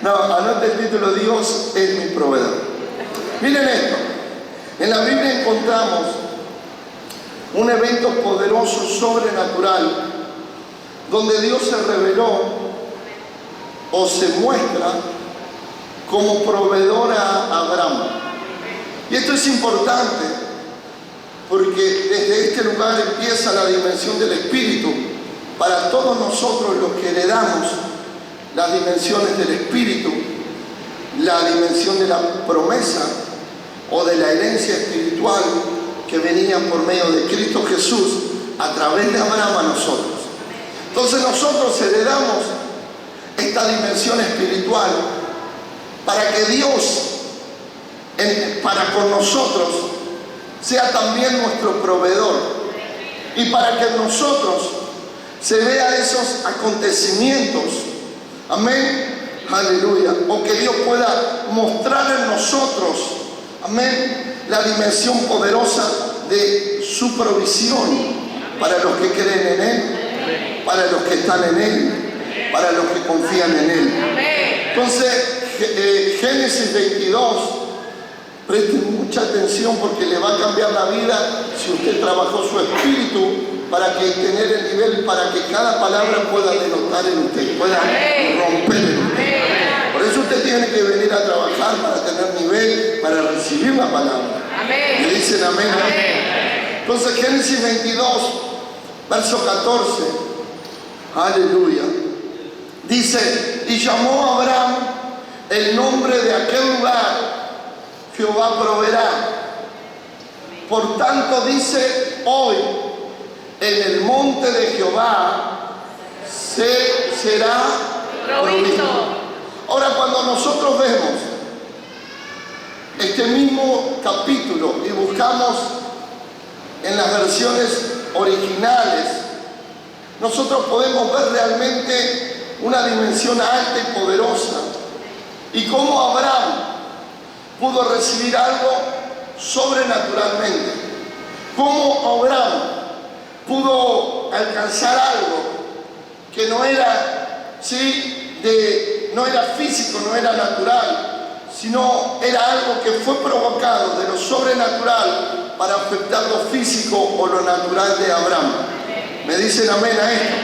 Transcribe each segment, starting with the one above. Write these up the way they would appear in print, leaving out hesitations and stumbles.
No, anote el título: Dios es mi proveedor. Miren esto. En la Biblia encontramos un evento poderoso, sobrenatural, donde Dios se reveló o se muestra como proveedor a Abraham. Y esto es importante porque desde este lugar empieza la dimensión del Espíritu para todos nosotros los que heredamos las dimensiones del Espíritu, la dimensión de la promesa o de la herencia espiritual que venía por medio de Cristo Jesús a través de Abraham a nosotros. Entonces nosotros heredamos esta dimensión espiritual para que Dios, para con nosotros, sea también nuestro proveedor, y para que en nosotros se vea esos acontecimientos, amén, aleluya, o que Dios pueda mostrar en nosotros, amén, la dimensión poderosa de su provisión para los que creen en Él, para los que están en Él, para los que confían en Él. Entonces, Génesis 22, presten mucha atención porque le va a cambiar la vida si usted trabajó su espíritu para que tener el nivel, para que cada palabra pueda denotar en usted, pueda romper en usted. Por eso usted tiene que venir a trabajar para tener nivel, para recibir la palabra. ¿Me dicen amén? Entonces, Génesis 22, verso 14, aleluya, dice: y llamó a Abraham el nombre de aquel lugar, Jehová proveerá. Por tanto dice hoy, en el monte de Jehová será provisto. Ahora, cuando nosotros vemos este mismo capítulo y buscamos en las versiones originales, nosotros podemos ver realmente una dimensión alta y poderosa, y cómo Abraham pudo recibir algo sobrenaturalmente, cómo Abraham pudo alcanzar algo que no era, no era físico, no era natural, sino era algo que fue provocado de lo sobrenatural para afectar lo físico o lo natural de Abraham. ¿Me dicen amén a esto?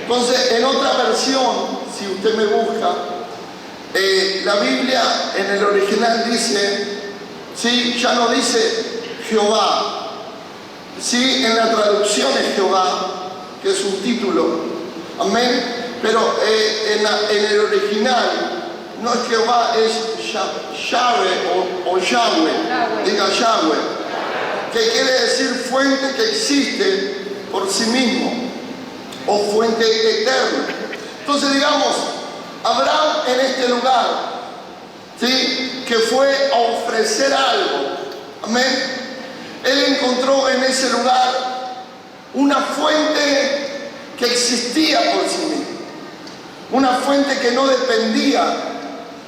Entonces, en otra versión, si usted me busca, la Biblia en el original dice, ya no dice Jehová, en la traducción es Jehová, que es un título, amén, pero en el original no es Jehová, es Yahweh o Yahweh, diga Yahweh, que quiere decir fuente que existe por sí mismo o fuente eterna. Entonces, digamos, Abraham en este lugar, que fue a ofrecer algo, amén, él encontró en ese lugar una fuente que existía por sí misma, una fuente que no dependía,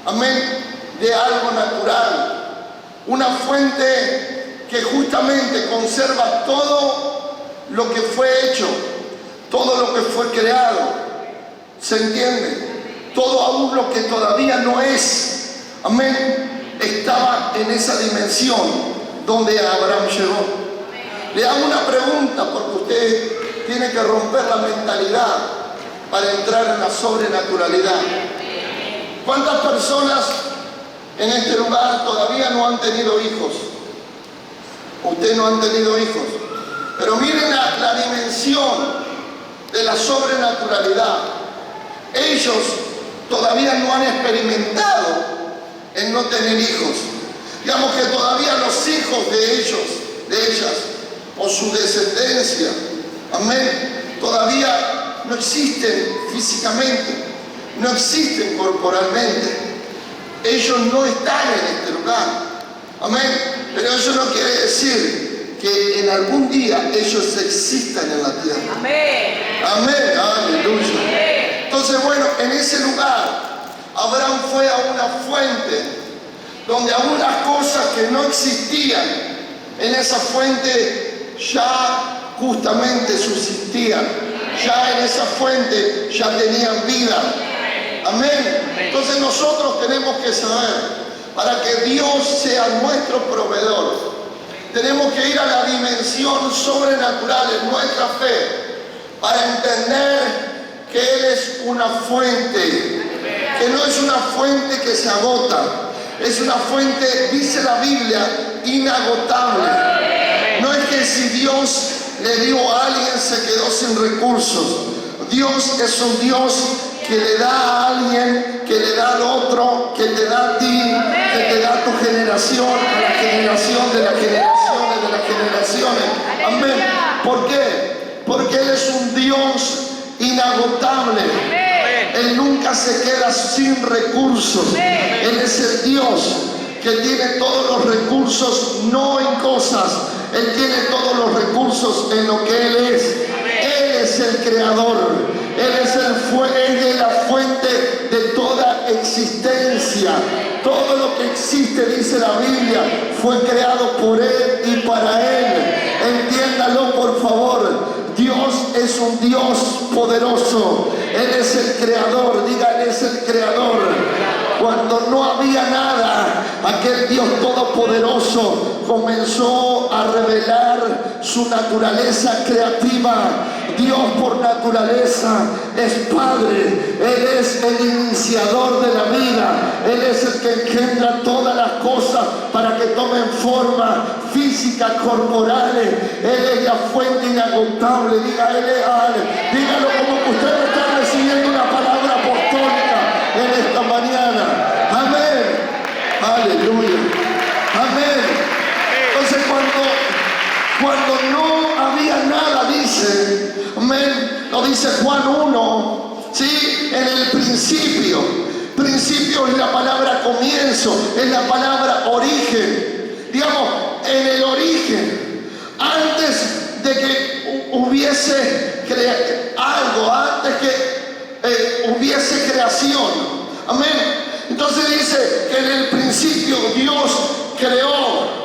amén, de algo natural, una fuente que justamente conserva todo lo que fue hecho, todo lo que fue creado, ¿se entiende? Todo aún lo que todavía no es, amén, estaba en esa dimensión donde Abraham llegó. Le hago una pregunta porque usted tiene que romper la mentalidad para entrar en la sobrenaturalidad. ¿Cuántas personas en este lugar todavía no han tenido hijos? Usted no han tenido hijos. Pero miren la dimensión de la sobrenaturalidad. Ellos todavía no han experimentado en no tener hijos. Digamos que todavía los hijos de ellos, de ellas, o su descendencia, amén, todavía no existen físicamente, no existen corporalmente. Ellos no están en este lugar, amén, pero eso no quiere decir que en algún día ellos existan en la tierra. Amén. Amén, aleluya. Entonces, bueno, en ese lugar Abraham fue a una fuente donde aún las cosas que no existían en esa fuente ya justamente subsistían, ya en esa fuente ya tenían vida. Amén. Entonces nosotros tenemos que saber, para que Dios sea nuestro proveedor, tenemos que ir a la dimensión sobrenatural en nuestra fe para entender que Él es una fuente, que no es una fuente que se agota, es una fuente, dice la Biblia, inagotable. No es que si Dios le dio a alguien se quedó sin recursos. Dios es un Dios que le da a alguien, que le da al otro, que te da a ti, que te da a tu generación, a la generación de las generaciones de las generaciones. Amén. ¿Por qué? Porque Él es un Dios inagotable. Él nunca se queda sin recursos. Él es el Dios que tiene todos los recursos, no en cosas. Él tiene todos los recursos en lo que Él es. Él es el creador. Él es la fuente de toda existencia. Todo lo que existe, dice la Biblia, fue creado por Él y para Él. Entiéndalo, por favor. Dios es un Dios poderoso. Él es el creador. Diga, Él es el creador. Cuando no había nada, aquel Dios todopoderoso comenzó a revelar su naturaleza creativa. Dios por naturaleza es Padre. Él es el iniciador de la vida. Él es el que engendra todas las cosas para que tomen forma física, corporales. Él es la fuente inagotable. Diga, Él es. Dígalo como que usted está recibiendo una palabra apostólica en esta mañana. Amén. Aleluya. Amén. Entonces cuando no había nada, dice, amén, lo dice Juan 1, ¿sí? En el principio. Principio es la palabra comienzo, es la palabra origen. Digamos, en el origen, antes de que hubiese algo, antes que hubiese creación. Amén. Entonces dice que en el principio Dios creó.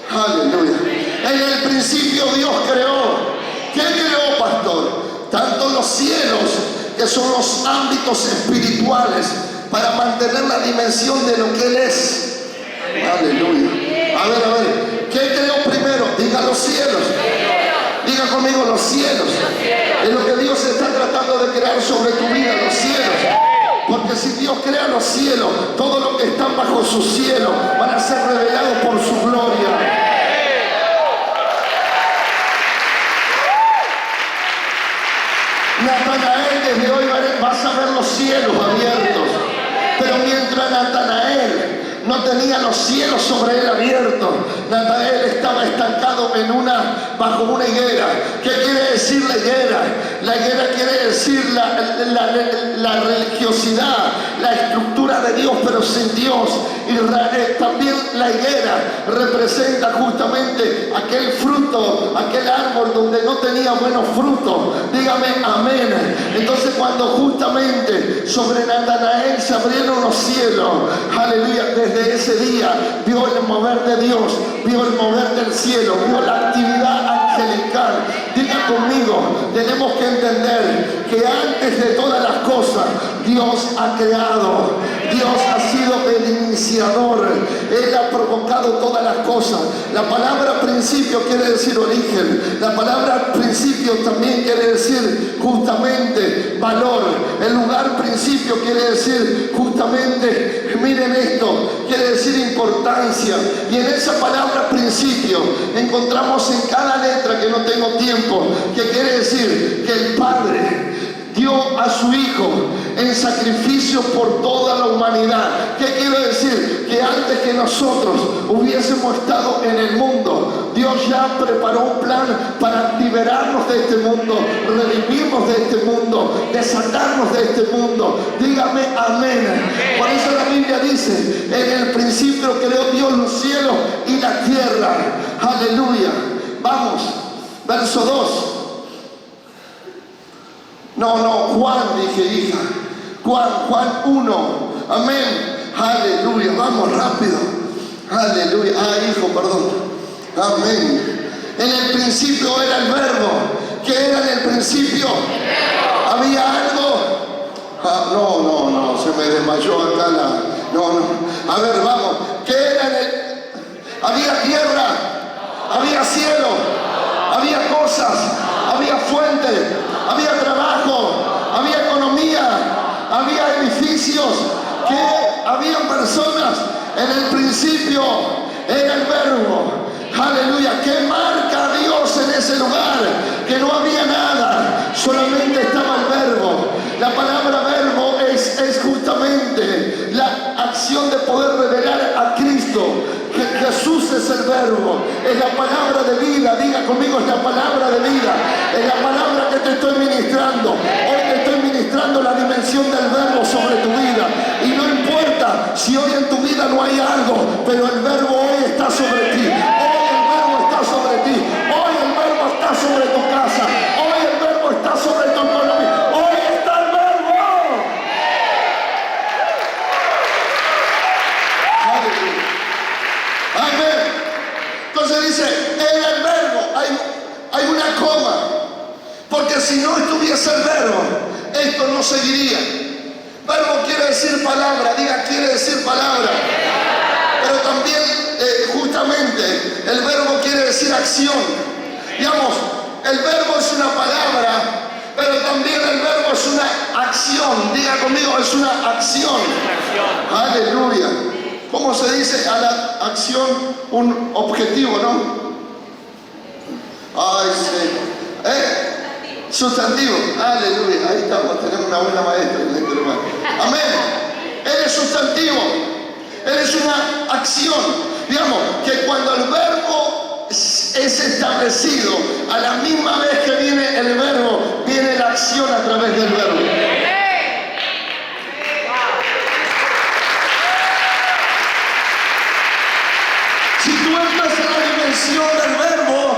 Aleluya. En el principio Dios creó. ¿Qué creó, pastor? Tanto los cielos, que son los ámbitos espirituales, para mantener la dimensión de lo que Él es. Aleluya. A ver. ¿Qué creó primero? Diga los cielos. Diga conmigo los cielos. Es lo que Dios está tratando de crear sobre tu vida, los cielos. Porque si Dios crea los cielos, todo lo que están bajo su cielo van a ser revelados por su gloria. Natanael, desde hoy vas a ver los cielos abiertos. Pero mientras Natanael no tenía los cielos sobre él abiertos, Natanael estaba estancado bajo una higuera. ¿Qué quiere decir la higuera? La higuera quiere decir la religiosidad, la estructura de Dios, pero sin Dios. También la higuera representa justamente aquel fruto, aquel árbol donde no tenía buenos frutos. Dígame amén. Entonces cuando justamente sobre Natanael se abrieron los cielos, aleluya, desde ese día vio el mover de Dios, vio el mover del cielo, vio la actividad angelical. Diga conmigo, tenemos que entender que antes de todas las cosas Dios ha creado. Dios ha sido el iniciador. Él ha provocado todas las cosas. La palabra principio quiere decir origen. La palabra principio también quiere decir justamente valor. El lugar principio quiere decir justamente, miren esto, quiere decir importancia. Y en esa palabra principio encontramos en cada letra, que no tengo tiempo, que quiere decir que el Padre dio a su Hijo en sacrificio por toda la humanidad. ¿Qué quiere decir? Que antes que nosotros hubiésemos estado en el mundo, Dios ya preparó un plan para liberarnos de este mundo, redimirnos de este mundo, desatarnos de este mundo. Dígame amén. Por eso la Biblia dice, en el principio creó Dios los cielos y la tierra. Aleluya. Vamos, verso 2. Juan, dije, hija. Juan 1. Amén. Aleluya. Vamos rápido. Aleluya. Hijo, perdón. Amén. En el principio era el verbo. ¿Qué era en el principio? Había algo. No, se me desmayó acá no. A ver, vamos. ¿Qué era había tierra, había cielo, había cosas, había fuente, había trabajo, había economía, había edificios, había personas. En el principio era el Verbo. Aleluya. ¿Qué marca Dios en ese lugar? Que no había nada, solamente estaba el Verbo. La palabra verbo es justamente la acción de poder revelar a Cristo. Que Jesús es el verbo, es la palabra de vida. Diga conmigo, es la palabra de vida, es la palabra que te estoy ministrando. Hoy te estoy ministrando la dimensión del verbo sobre tu vida. Y no importa si hoy en tu vida no hay algo, pero el verbo hoy está sobre ti. Hoy el verbo está sobre ti. Hoy el verbo está sobre tu casa. Hoy el verbo está sobre tu economía. Hoy está el verbo. Amén. Entonces dice, era el verbo. Hay una coma. Porque si no estuviese el verbo, esto no seguiría. Verbo quiere decir palabra. Diga, quiere decir palabra. Pero también, justamente, el verbo quiere decir acción. Digamos, el verbo es una palabra, pero también el verbo es una acción. Diga conmigo, es una acción. Aleluya. ¿Cómo se dice a la acción? Un objetivo, ¿no? Ay, sí. Sustantivo. Aleluya. Ahí estamos. Tenemos una buena maestra en este lugar. Amén. Él es sustantivo. Él es una acción. Digamos que cuando el verbo es establecido, a la misma vez que viene el verbo, viene la acción a través del verbo. Si tú entras en la dimensión del verbo,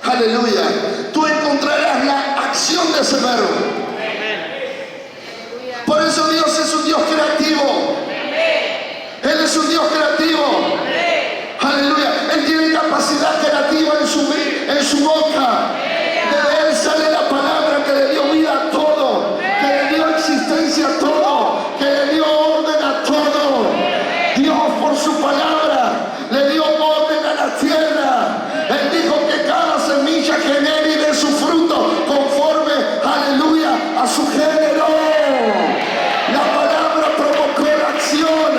aleluya, tú encontrarás la acción de ese verbo. Por eso Dios es un Dios creativo. Él es un Dios creativo. Aleluya. Él tiene capacidad creativa en su boca. De él sale la palabra que le dio vida a todo, que le dio existencia a todo, que le dio orden a todo. Dios, por su palabra, le dio orden a la tierra. Él dijo que cada semilla genere y dé su fruto conforme, aleluya, a su género. La palabra provocó la acción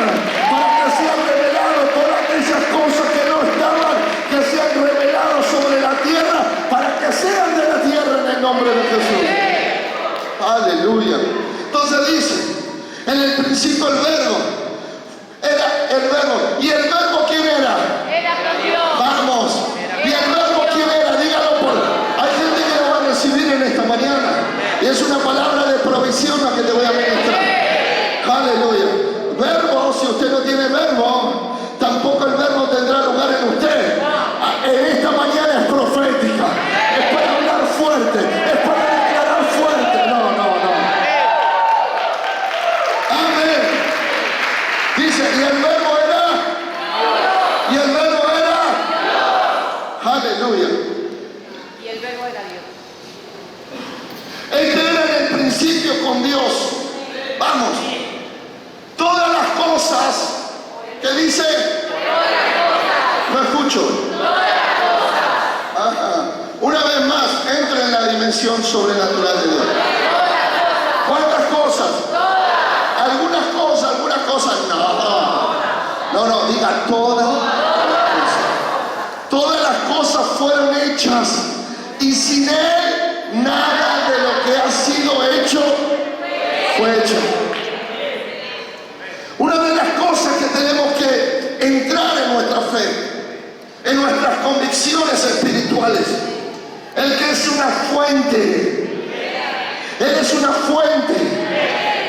para que sean reveladas todas aquellas cosas que no estaban, que sean reveladas sobre la tierra, para que sean de la tierra en el nombre de Jesús. Aleluya. Entonces dice, en el principio el verbo, era el verbo. ¿Y el verbo quién era? Era Dios. Vamos. ¿Y el verbo quién era? Dígalo por. Hay gente que lo va a recibir en esta mañana. Y es una palabra de provisión la que te voy a ministrar. Aleluya. Verbo, si usted no tiene verbo, tampoco el verbo tendrá lugar en usted. En esta mañana es profética. Es para hablar fuerte. Es para declarar fuerte. No. Amén. Dice, y el verbo era. Y el verbo era. Aleluya. Y el verbo era Dios. Este era en el principio con Dios. Vamos. Todas las cosas que dice. No escucho. Ajá. Una vez más, entra en la dimensión sobrenatural de Dios. ¿Cuántas cosas? Algunas cosas no, diga todas. Todas las cosas fueron hechas y sin él nada de lo que ha sido hecho fue hecho. Una de las cosas que tenemos que entrar en nuestra fe, en nuestras convicciones espirituales, el que es una fuente. Él es una fuente.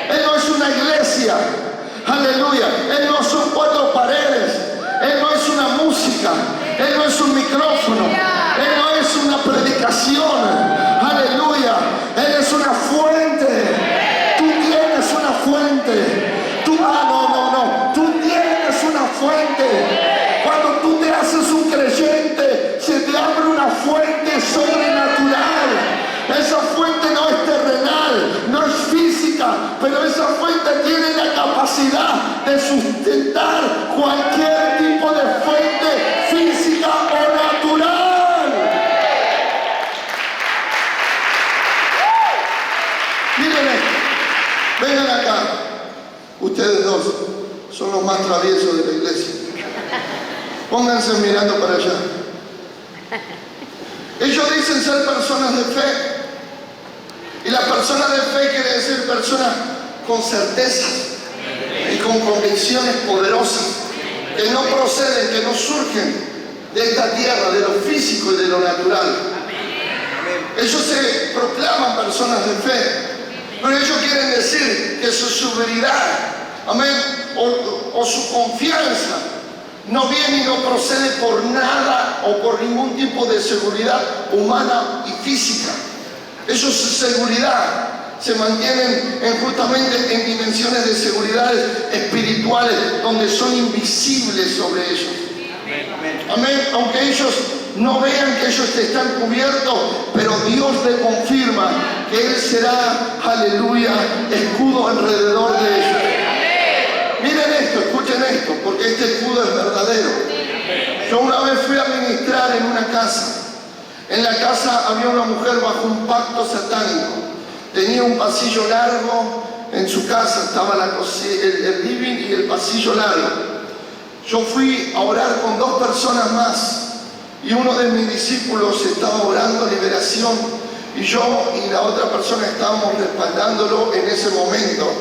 Él no es una iglesia. Aleluya. Él no son cuatro paredes. Él no es una música. Él no es un micrófono. Él no es una predicación. Aleluya. Él es una fuente. Tú tienes una fuente. No. Tú tienes una fuente. Cuando tú te haces un creyente, se te abre una fuente sobrenatural. Esa fuente no es terrenal, no es física, pero capacidad de sustentar cualquier tipo de fuente física o natural. Miren esto, vengan acá. Ustedes dos son los más traviesos de la iglesia. Pónganse mirando para allá. Ellos dicen ser personas de fe. Y la persona de fe quiere decir personas con certezas y con convicciones poderosas, que no proceden, que no surgen de esta tierra, de lo físico y de lo natural. Ellos se proclaman personas de fe, pero ellos quieren decir que su seguridad, amén, o su confianza no viene y no procede por nada o por ningún tipo de seguridad humana y física. Ellos, su seguridad se mantienen justamente en dimensiones de seguridades espirituales donde son invisibles sobre ellos. Amén. Aunque ellos no vean que ellos están cubiertos, pero Dios le confirma que Él será, aleluya, escudo alrededor de ellos. Miren esto, escuchen esto, porque este escudo es verdadero. Yo una vez fui a ministrar en una casa. En la casa había una mujer bajo un pacto satánico. Tenía un pasillo largo en su casa, estaba el living y el pasillo largo. Yo fui a orar con 2 personas más y uno de mis discípulos estaba orando liberación y yo y la otra persona estábamos respaldándolo en ese momento.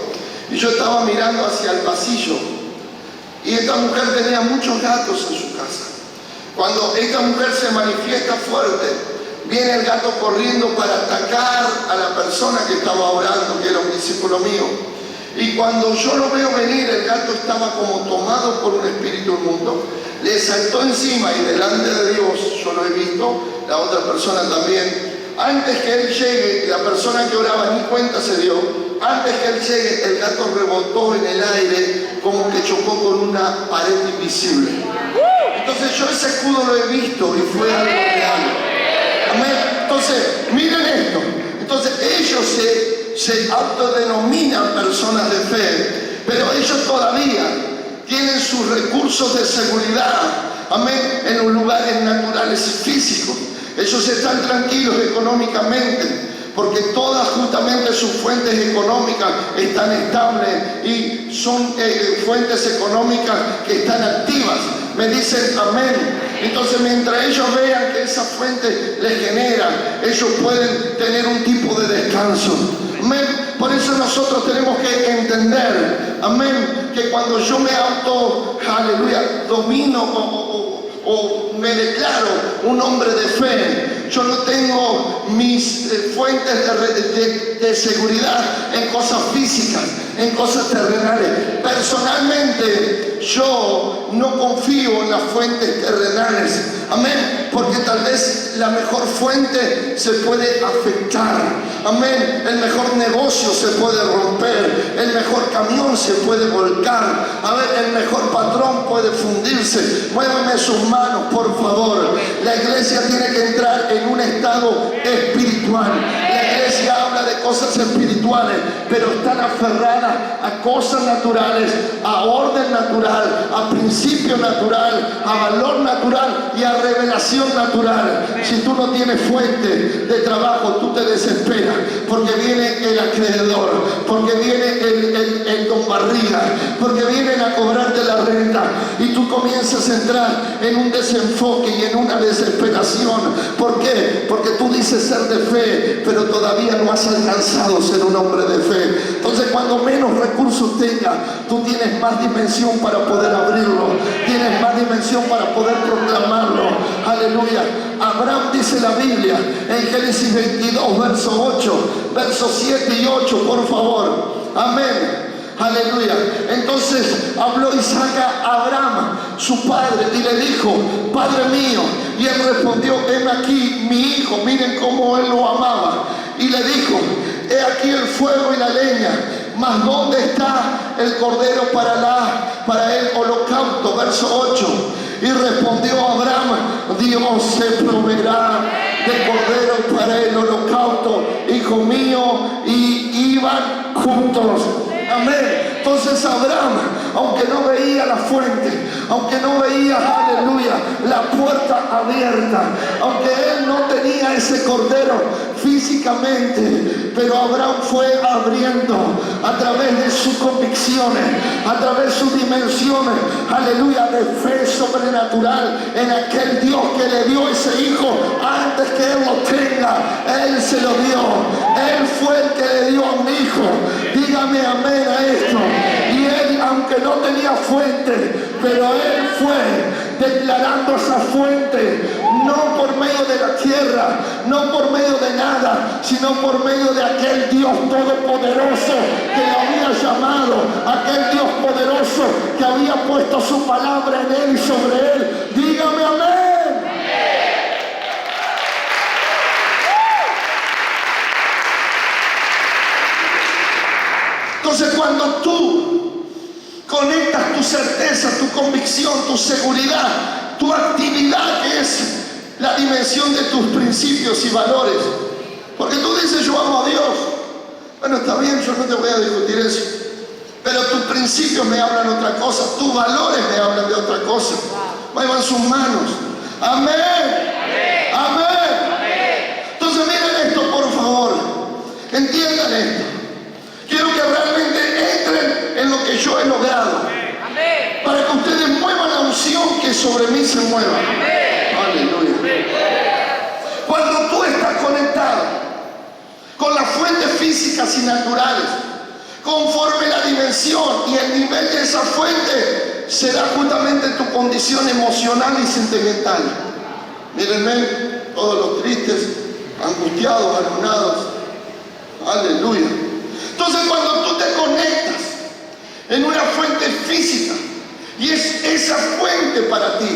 Y yo estaba mirando hacia el pasillo y esta mujer tenía muchos gatos en su casa. Cuando esta mujer se manifiesta fuerte, viene el gato corriendo para atacar a la persona que estaba orando, que era un discípulo mío. Y cuando yo lo veo venir, el gato estaba como tomado por un espíritu inmundo. Le saltó encima y delante de Dios, yo lo he visto, la otra persona también. Antes que él llegue, la persona que oraba ni cuenta se dio. Antes que él llegue, el gato rebotó en el aire como que chocó con una pared invisible. Entonces yo ese escudo lo he visto y fue algo real. Amén. Entonces, miren esto. Entonces ellos se autodenominan personas de fe, pero ellos todavía tienen sus recursos de seguridad, amén, en los lugares naturales y físicos. Ellos están tranquilos económicamente, porque todas justamente sus fuentes económicas están estables y son fuentes económicas que están activas. Me dicen amén. Entonces mientras ellos vean que esa fuente les genera, ellos pueden tener un tipo de descanso. Amén. Por eso nosotros tenemos que entender, amén, que cuando yo me aleluya, domino o me declaro un hombre de fe, yo no tengo mis fuentes de seguridad en cosas físicas, en cosas terrenales. Personalmente, yo no confío en las fuentes terrenales, amén, porque tal vez la mejor fuente se puede afectar, amén, el mejor negocio se puede romper, el mejor camión se puede volcar, a ver, el mejor patrón puede fundirse. Muévame sus manos, por favor. La iglesia tiene que entrar en un estado espiritual. La iglesia habla de cosas espirituales, pero están aferradas a cosas naturales, a orden natural, a principio natural, a valor natural y a revelación natural. Si tú no tienes fuente de trabajo, tú te desesperas, porque viene el acreedor, porque viene el don barriga, porque vienen a cobrarte la renta y tú comienzas a entrar en un desenfoque y en una desesperación. ¿Por qué? Porque tú dices ser de fe, pero todavía no has alcanzado a ser un hombre de fe. Entonces, cuando menos recursos tengas, tú tienes más dimensión para poder abrirlo, tienes más dimensión para poder proclamarlo. Aleluya. Abraham, dice la Biblia en Génesis 22, verso 8, versos 7 y 8, por favor. Amén. Aleluya. Entonces habló Isaac a Abraham, su padre, y le dijo: Padre mío. Y él respondió: Heme aquí mi hijo. Miren cómo él lo amaba. Y le dijo: He aquí el fuego y la leña, mas ¿dónde está el cordero para el holocausto? Verso 8. Y respondió Abraham: Dios se proveerá de cordero para el holocausto, hijo mío. Y iban juntos. Amén. Entonces Abraham, aunque no veía la fuente, aunque no veía, aleluya, la puerta abierta, aunque él no tenía ese cordero físicamente, pero Abraham fue abriendo a través de sus convicciones, a través de sus dimensiones, aleluya, de fe sobrenatural en aquel Dios que le dio ese hijo antes que él lo tenga. Él se lo dio. Él fue el que le dio a un hijo. Dígame amén a esto. Y él, aunque no tenía fuente, pero él fue declarando esa fuente, no por medio de la tierra, no por medio de nada, sino por medio de aquel Dios todopoderoso que lo había llamado, aquel Dios poderoso que había puesto su palabra en él y sobre él. Dígame amén. Entonces, cuando tú conectas tu certeza, tu convicción, tu seguridad, tu actividad, que es la dimensión de tus principios y valores, porque tú dices yo amo a Dios, bueno, está bien, yo no te voy a discutir eso, pero tus principios me hablan otra cosa, tus valores me hablan de otra cosa. Muevan sus manos. Amén. Amén. Entonces miren esto, por favor, entiendan esto. Quiero que realmente entren en lo que yo he logrado, para que ustedes muevan la unción que sobre mí se mueva. Aleluya. Cuando tú estás conectado con las fuentes físicas y naturales, conforme la dimensión y el nivel de esa fuente, será justamente tu condición emocional y sentimental. Mírenme, todos los tristes, angustiados, alunados. Aleluya. Entonces, cuando tú te conectas en una fuente física, y es esa fuente para ti,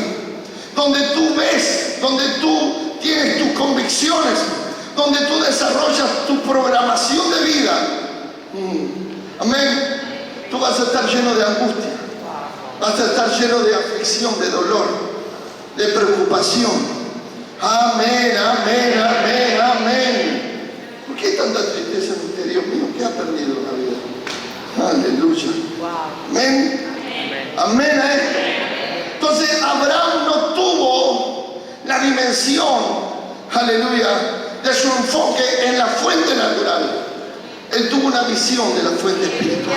donde tú ves, donde tú tienes tus convicciones, donde tú desarrollas tu programación de vida, amén, tú vas a estar lleno de angustia, vas a estar lleno de aflicción, de dolor, de preocupación. Amén, amén, amén, amén. ¿Por qué hay tanta tristeza en usted, Dios mío? ¿Qué ha perdido en la vida? Aleluya. Amén. Amén a esto. Entonces Abraham no tuvo la dimensión, aleluya, de su enfoque en la fuente natural. Él tuvo una visión de la fuente espiritual.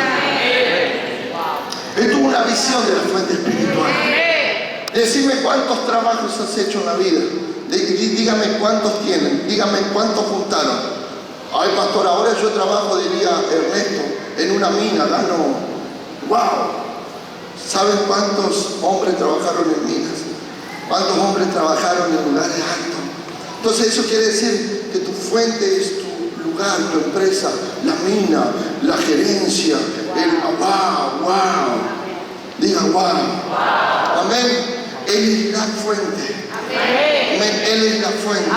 Él tuvo una visión de la fuente espiritual. Decime cuántos trabajos has hecho en la vida. Dígame cuántos tienen. Dígame cuántos juntaron. Ay, pastor, ahora yo trabajo, diría Ernesto, en una mina, gano. ¡Wow! ¿Saben cuántos hombres trabajaron en minas? ¿Cuántos hombres trabajaron en lugares altos? Entonces eso quiere decir que tu fuente es tu lugar, tu empresa, la mina, la gerencia, el wow. Diga wow. Amén. Él es la fuente. Amén. Él es la fuente.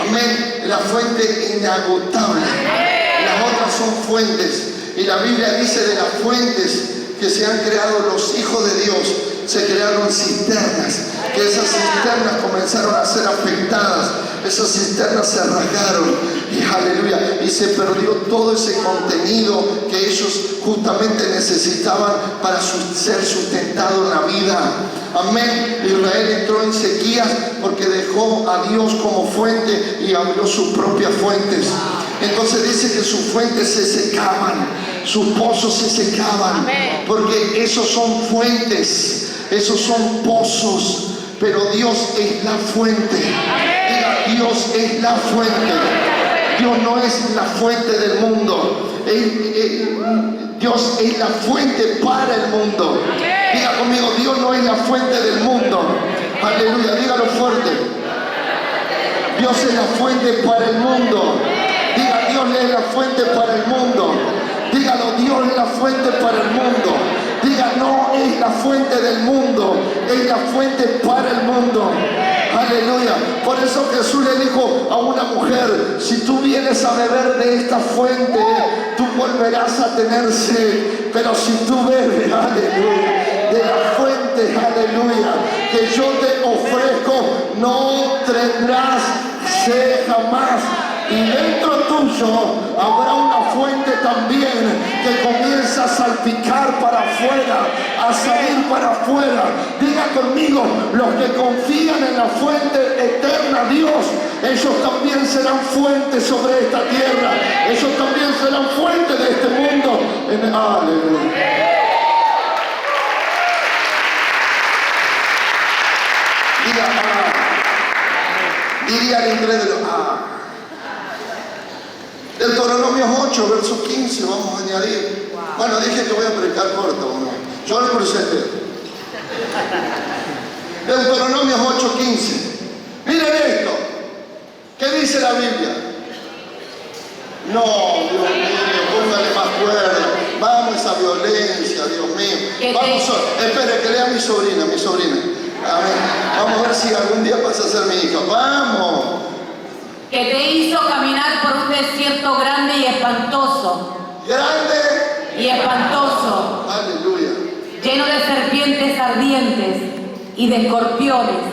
Amén. La fuente inagotable. Las otras son fuentes. Y la Biblia dice de las fuentes que se han creado los hijos de Dios, se crearon cisternas, que esas cisternas comenzaron a ser afectadas, esas cisternas se rasgaron y aleluya, y se perdió todo ese contenido que ellos justamente necesitaban para ser sustentado en la vida. Amén. Israel entró en sequías porque dejó a Dios como fuente y abrió sus propias fuentes. Entonces dice que sus fuentes se secaban, sus pozos se secaban, porque esos son fuentes, esos son pozos, pero Dios es la fuente. Diga, Dios es la fuente. Dios no es la fuente del mundo. Dios es la fuente para el mundo. Diga conmigo, Dios no es la fuente del mundo. Aleluya, dígalo fuerte. Dios es la fuente para el mundo. Diga, Dios es la fuente para el mundo. Dígalo, Dios es la fuente para el mundo. Diga, no es la fuente del mundo, es la fuente para el mundo. Aleluya. Por eso Jesús le dijo a una mujer, si tú vienes a beber de esta fuente, tú volverás a tener sed. Pero si tú bebes, aleluya, de la fuente, aleluya, que yo te ofrezco, no tendrás sed jamás. Y dentro tuyo habrá una fuente también que comienza a salpicar para afuera, a salir para afuera. Diga conmigo, los que confían en la fuente eterna, Dios, ellos también serán fuentes sobre esta tierra. Ellos también serán fuentes de este mundo. Aleluya. Diga, diría al incrédulo, Deuteronomio 8, verso 15, vamos a añadir. Bueno, dije que voy a predicar corto, ¿o no? Yo le crucé. Deuteronomio 8, 15. Miren esto. ¿Qué dice la Biblia? No, Dios mío, póngale más cuerda. Vamos a esa violencia, Dios mío. Vamos, espere, que lea mi sobrina. Amén. Vamos a ver si algún día pasa a ser mi hija. Vamos. Que te hizo caminar por un desierto grande y espantoso. Grande y espantoso. Aleluya. Lleno de serpientes ardientes y de escorpiones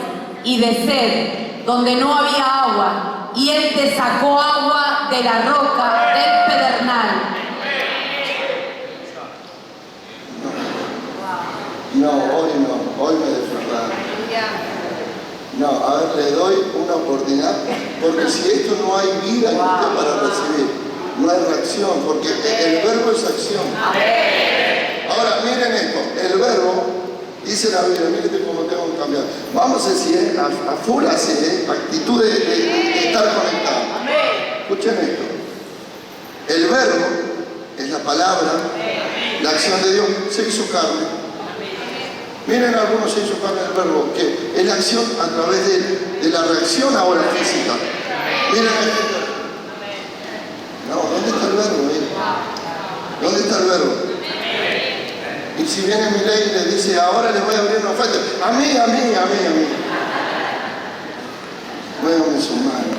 y de sed, donde no había agua. Y él te sacó agua de la roca del pedernal. Hoy me defraudaron. No, a ver, le doy una oportunidad, porque si esto no hay vida en usted para recibir, no hay reacción, porque el verbo es acción. Ahora, miren esto, el verbo, dice la Biblia, miren cómo tengo que cambiar. Vamos a decir, a full así, actitud de estar conectado. Escuchen esto. El verbo es la palabra, la acción de Dios, se hizo carne. Miren, algunos se hizo carne del verbo, que es la acción a través de la reacción ahora física. Miren esto. No, ¿dónde está el verbo ahí? ¿Dónde está el verbo? Y si viene mi ley y le dice, ahora les voy a abrir una fuente. A mí. Muévame su mano.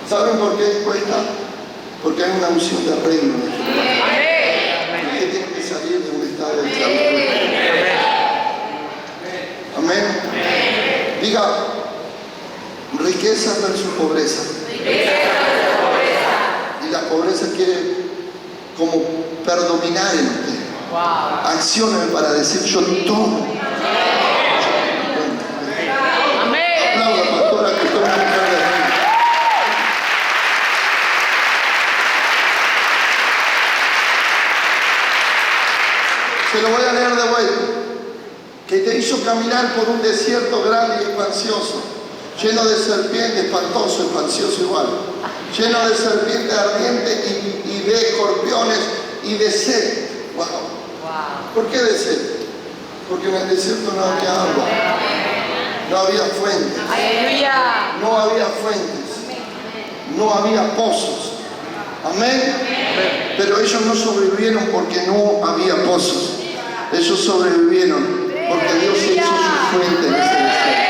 ¿Saben por qué cuesta? Porque hay una unción de reino en este lugar. Usted tiene que salir de un estado de esclavitud. Amén. Diga, riqueza versus pobreza. Y la pobreza quiere como predominar en usted. Acciones para decir, yo tomo. Aplauda, pastora, que estoy muy agradecido. Se lo voy a leer de vuelta. Que te hizo caminar por un desierto grande y espacioso, lleno de serpientes, espantoso, espacioso igual, lleno de serpientes ardientes y de escorpiones y de sed. Wow. ¿Por qué de sed? Porque en el desierto no había agua, no había fuentes, no había fuentes, no había pozos. Amén. Pero ellos no sobrevivieron porque no había pozos. Ellos sobrevivieron porque Dios hizo su fuente en ese desierto.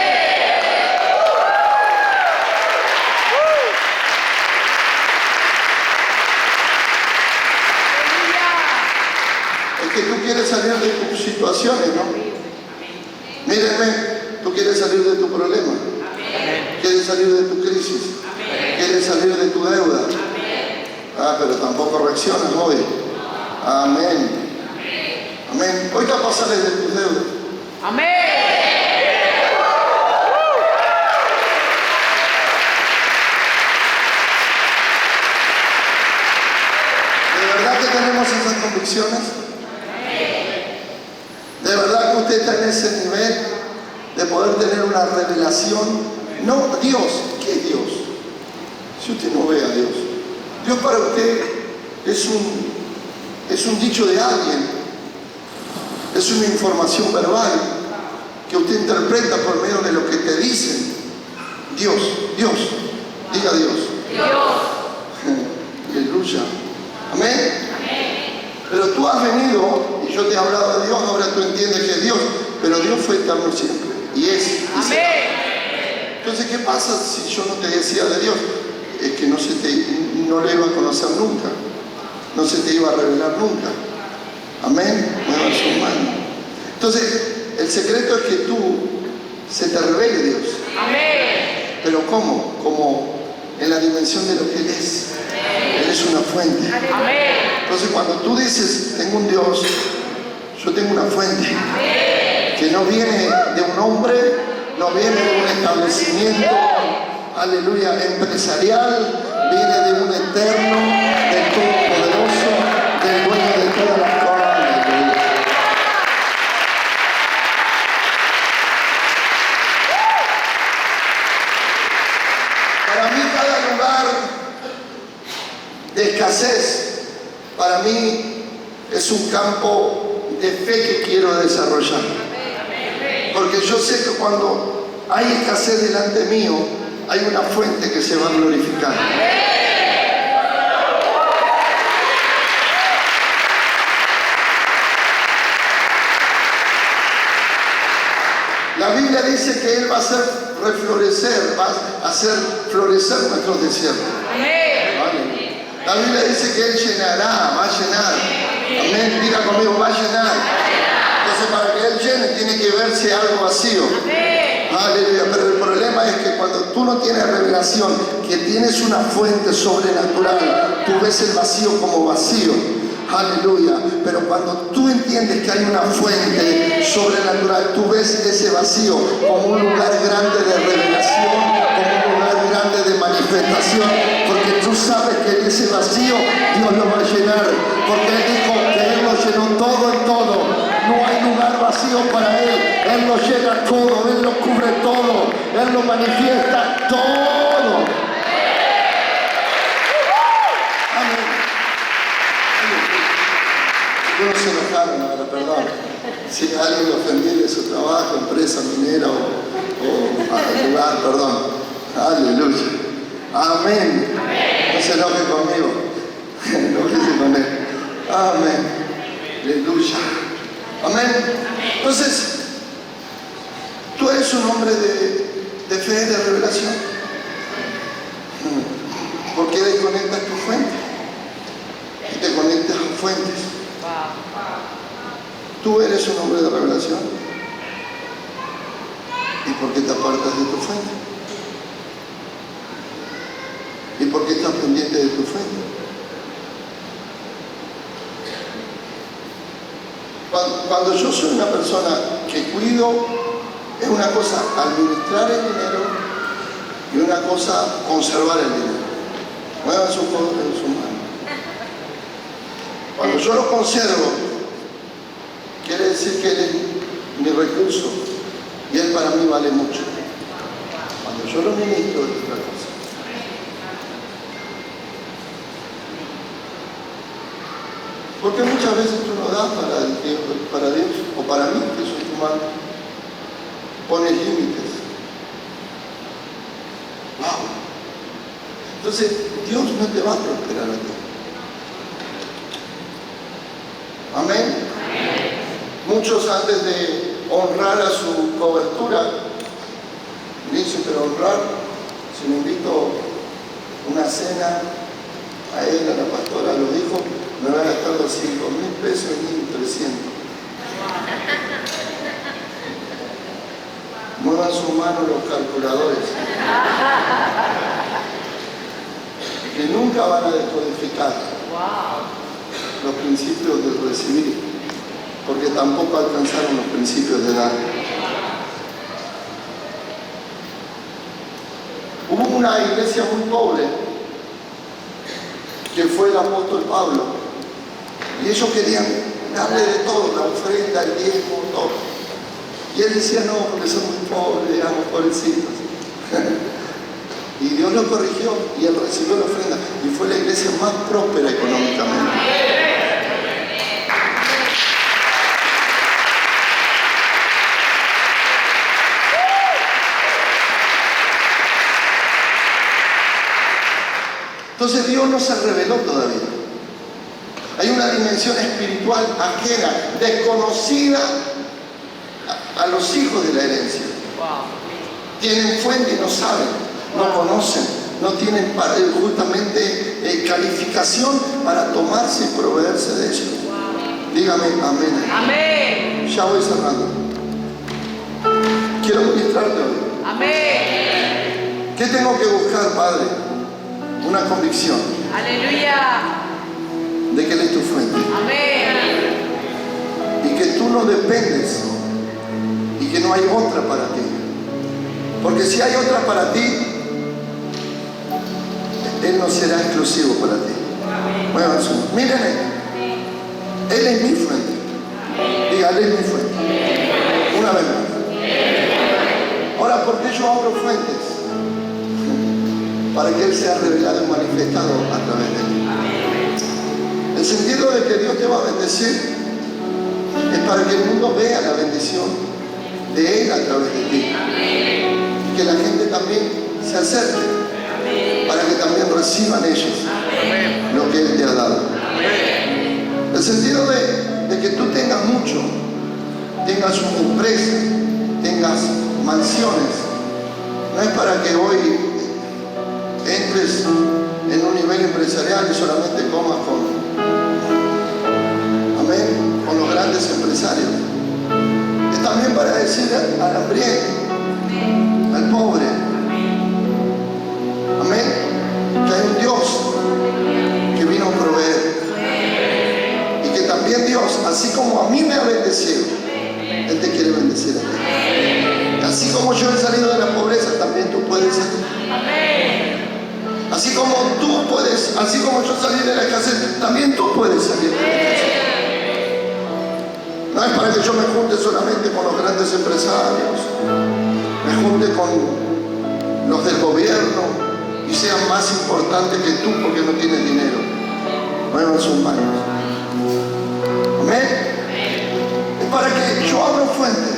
Es que tú quieres salir de tus situaciones, ¿no? Mírenme, tú quieres salir de tu problema. Quieres salir de tu crisis. Quieres salir de tu deuda. Pero tampoco reaccionas hoy. Amén. Amén. Hoy capaz sales de tus deudas. Amén. ¿De verdad que tenemos esas convicciones? ¿De verdad que usted está en ese nivel de poder tener una revelación? No, Dios. ¿Qué es Dios? Si usted no ve a Dios. Dios para usted es un dicho de alguien. Es una información verbal que usted interpreta por medio de lo que te dicen. Dios, diga Dios. Aleluya. Amén. Pero tú has venido, y yo te he hablado de Dios, ahora tú entiendes que es Dios, pero Dios fue eterno siempre. Y es. Y será. Entonces, ¿qué pasa si yo no te decía de Dios? Es que no le iba a conocer nunca. No se te iba a revelar nunca. Amén. Mueva su mano. Entonces, el secreto es que tú se te revele Dios. Amén. Pero ¿cómo? Como en la dimensión de lo que Él es. Él es una fuente. Entonces cuando tú dices, tengo un Dios, yo tengo una fuente que no viene de un hombre, no viene de un establecimiento, aleluya, empresarial, viene de un eterno, del Todopoderoso, del dueño de todas las cosas. Aleluya. Para mí cada lugar de escasez, para mí es un campo de fe que quiero desarrollar. Porque yo sé que cuando hay escasez delante mío, hay una fuente que se va a glorificar. La Biblia dice que Él va a hacer reflorecer, va a hacer florecer nuestros desiertos. ¿Vale? La Biblia dice que Él llenará, va a llenar. Amén. Diga conmigo, va a llenar. Entonces para que Él llene tiene que verse algo vacío. Aleluya. Pero el problema es que cuando tú no tienes revelación, que tienes una fuente sobrenatural, tú ves el vacío como vacío. Aleluya. Pero cuando tú entiendes que hay una fuente sobrenatural, tú ves ese vacío como un lugar grande de revelación, como un lugar grande de manifestación, porque tú sabes que en ese vacío Dios lo va a llenar, porque Él dijo que Él lo llenó todo en todo. No hay lugar vacío para Él. Él lo llena todo, Él lo cubre todo, Él lo manifiesta todo. Amén. No se enojaron ahora, perdón. Si alguien lo ofendió de su trabajo, empresa minera o lugar, perdón. Aleluya. Amén. No se enoje conmigo. Enojese con Él. Amén. Aleluya. Amén. Entonces, tú eres un hombre de fe, de revelación. ¿Por qué desconectas tu fuente? Y te conectas a fuentes. Tú eres un hombre de revelación. ¿Y por qué te apartas de tu fuente? ¿Y por qué estás pendiente de tu fuente? Cuando yo soy una persona que cuido, es una cosa administrar el dinero y una cosa conservar el dinero. Muevan sus codos en sus manos. Cuando yo lo conservo, quiere decir que Él es mi recurso y Él para mí vale mucho. Cuando yo lo ministro, es otra cosa. Porque muchas veces tú no das para Dios o para mí, que soy tu madre. Pones límites. ¡Wow! Entonces, Dios no te va a prosperar a ti. Amén. Muchos antes de honrar a su cobertura, dicen, pero honrar, si me invito a una cena, a él, a la pastora, lo dijo, me van a gastar los 5.000 pesos en 1.300. Muevan sus manos los calculadores. Que nunca van a descodificar los principios del recibir, porque tampoco alcanzaron los principios de dar. Hubo una iglesia muy pobre que fue el apóstol Pablo, y ellos querían darle de todo, la ofrenda, el diezmo, todo. Y él decía, no, porque somos pobres, éramos pobrecitos. Y Dios lo corrigió y él recibió la ofrenda y fue la iglesia más próspera económicamente. Entonces Dios no se reveló todavía. Hay una dimensión espiritual ajena, desconocida a los hijos de la herencia. Tienen fuente y no saben, no conocen, no tienen justamente calificación para tomarse y proveerse de ello. Dígame amén. Amén. Ya voy cerrando. Quiero ministrarte hoy. Amén. ¿Qué tengo que buscar, Padre? Una convicción Aleluya. de que Él es tu fuente. Amén. Y que tú no dependes y que no hay otra para ti. Porque si hay otra para ti, Él no será exclusivo para ti. Bueno, miren esto. Él es mi fuente. Diga, Él es mi fuente. Una vez más. Ahora, ¿por qué yo abro fuentes? Para que Él sea revelado y manifestado a través de mí. El sentido de que Dios te va a bendecir es para que el mundo vea la bendición de Él a través de ti. Y que la gente también se acerque para que también reciban ellos lo que Él te ha dado. El sentido de que tú tengas mucho, tengas una empresa, tengas mansiones, no es para que hoy entres en un nivel empresarial y solamente comas con los grandes empresarios. Es también para decir al hambriento, al pobre, amén, que hay un Dios que vino a proveer y que también Dios, así como a mí me ha bendecido, Él te quiere bendecir a ti. Así como yo he salido de la pobreza, también tú puedes salir. Así como tú puedes, así como yo salí de la escasez, también tú puedes salir de la escasez. No es para que yo me junte solamente con los grandes empresarios, me junte con los del gobierno y sea más importante que tú porque no tienes dinero. Muevan sus manos. Amén. Es para que yo abra fuente,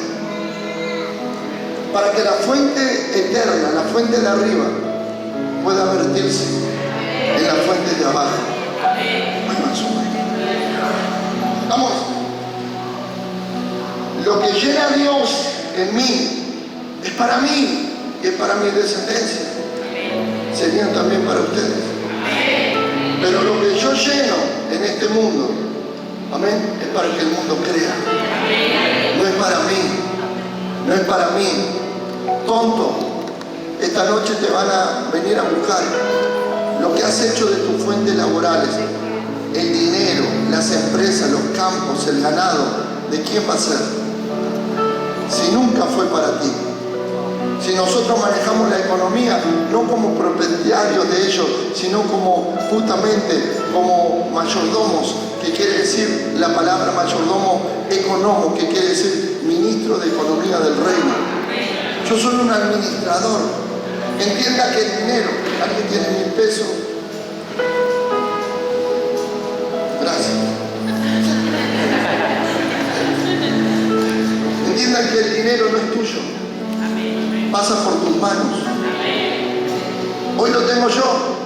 para que la fuente eterna, la fuente de arriba, pueda vertirse en la fuente de abajo. Muevan sus manos. Vamos. Lo que llena a Dios en mí es para mí y es para mi descendencia. Serían también para ustedes. Pero lo que yo lleno en este mundo, amén, es para que el mundo crea. No es para mí. No es para mí. Tonto, esta noche te van a venir a buscar lo que has hecho de tus fuentes laborales, el dinero, las empresas, los campos, el ganado. ¿De quién va a ser? Si nunca fue para ti. Si nosotros manejamos la economía no como propietarios de ellos, sino como justamente como mayordomos, que quiere decir la palabra mayordomo economo, que quiere decir ministro de economía del reino. Yo soy un administrador. Entienda que el dinero, alguien tiene 1000 pesos. Gracias. Entiendan que el dinero no es tuyo, pasa por tus manos. Hoy lo tengo yo,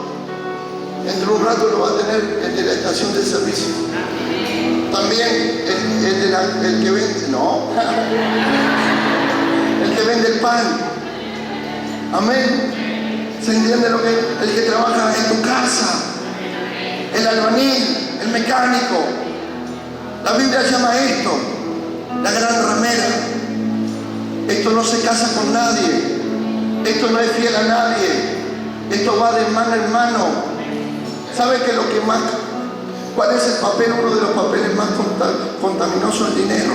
dentro de un rato lo va a tener el de la estación de servicio. También el que vende, no, el que vende el pan. Amén. ¿Se entiende lo que? El que trabaja en tu casa, el albañil, el mecánico. La Biblia llama esto la gran ramera. Esto no se casa con nadie. Esto no es fiel a nadie. Esto va de mano en mano. ¿Sabe qué es lo que más? ¿Cuál es el papel? Uno de los papeles más contaminosos, el dinero.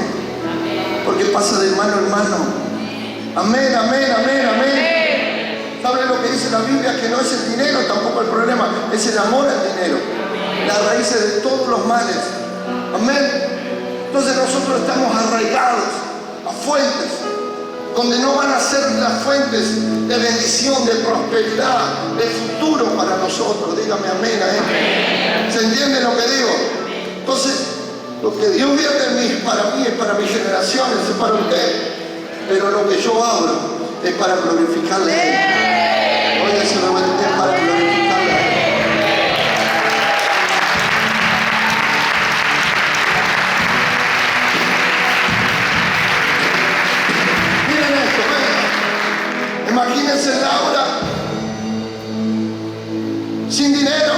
Porque pasa de mano en mano. Amén, amén, amén, amén. ¿Sabe lo que dice la Biblia? Que no es el dinero tampoco el problema, es el amor al dinero. La raíz de todos los males. Amén. Entonces nosotros estamos arraigados a fuentes donde no van a ser las fuentes de bendición, de prosperidad, de futuro para nosotros. Dígame amén a él. ¿Se entiende lo que digo? Entonces, lo que Dios vierte en mí es para mis generaciones, es para usted. Pero lo que yo abro es para glorificarle a él. Oye, se me va a entender, para glorificarle a él. Imagínense Laura sin dinero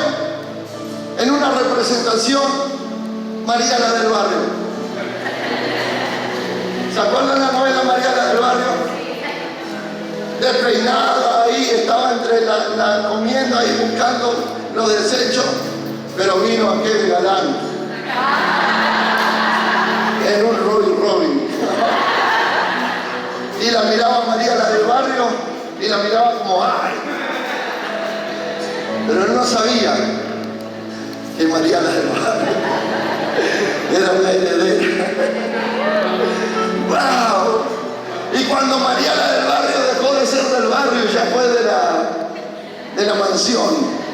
en una representación, María la del Barrio. ¿Se acuerdan la novela María la del Barrio? despeinada ahí, estaba entre la comiendo ahí buscando los desechos, pero vino aquel galán en un Rolls Royce y la miraba María, la del barrio, y la miraba como ¡ay! Pero él no sabía que María, la del barrio, era una heredera. ¡Wow! Y cuando María, la del barrio, dejó de ser del barrio, ya fue de la mansión,